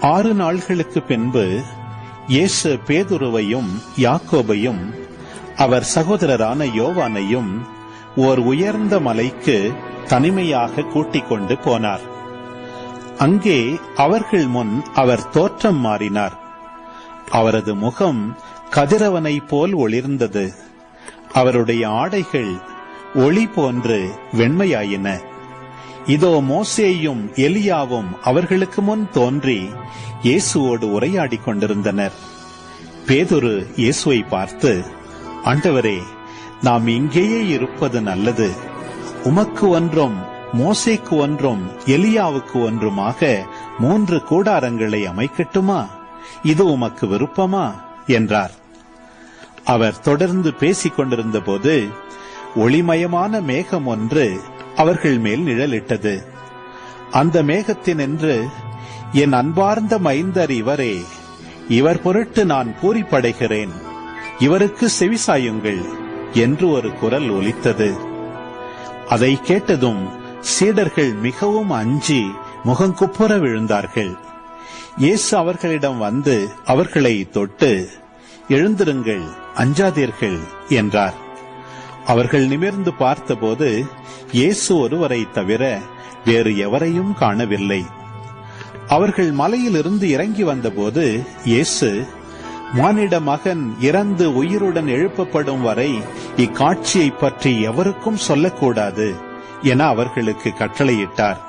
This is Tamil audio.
6 நாள்களுக்கு பின்பு இயேசு பேதுருவையும் யாக்கோபையும் அவர் சகோதரரான யோவானையும் ஓர் உயர்ந்த மலைக்கு தனிமையாக கூட்டிக் கொண்டு போனார். அங்கே அவர்கள் முன் அவர் தோற்றம் மாறினார். அவரது முகம் கதிரவனை போல் ஒளிர்ந்தது. அவருடைய ஆடைகள் ஒளி போன்று வெண்மையாயின. இதோ மோசேயும் எலியாவும் அவர்களுக்கு முன் தோன்றி இயேசுவோடு உரையாடிக் கொண்டிருந்தனர். பேதுரு இயேசுவை பார்த்து, ஆண்டவரே, நாம் இங்கேயே இருப்பது நல்லது. உமக்கு ஒன்றும் மோசேக்கு ஒன்றும் எலியாவுக்கு ஒன்றுமாக 3 கூடாரங்களை அமைக்கட்டுமா? இது உமக்கு விருப்பமா என்றார். அவர் தொடர்ந்து பேசிக் கொண்டிருந்த போது ஒளிமயமான மேகம் ஒன்று அவர்கள் மேல் நிழலிட்டது. அந்த மேகத்தினின்று, என் அன்பார்ந்த மைந்தர் இவரே, இவர் பொருட்டு நான் பூரிப்படைகிறேன், இவருக்கு செவிசாயுங்கள் என்று ஒரு குரல் ஒலித்தது. அதை கேட்டதும் சீடர்கள் மிகவும் அஞ்சி முகங்குப்புற விழுந்தார்கள். இயேசு அவர்களிடம் வந்து அவர்களை தொட்டு, எழுந்திருங்கள், அஞ்சாதீர்கள் என்றார். அவர்கள் நிமிர்ந்து பார்த்தபோது இயேசு ஒருவரை தவிர வேறு எவரையும் காணவில்லை. அவர்கள் மலையிலிருந்து இறங்கி வந்தபோது இயேசு, மானிட மகன் இறந்து உயிருடன் எழுப்பப்படும் வரை இக்காட்சியை பற்றி எவருக்கும் சொல்லக்கூடாது என அவர்களுக்கு கட்டளையிட்டார்.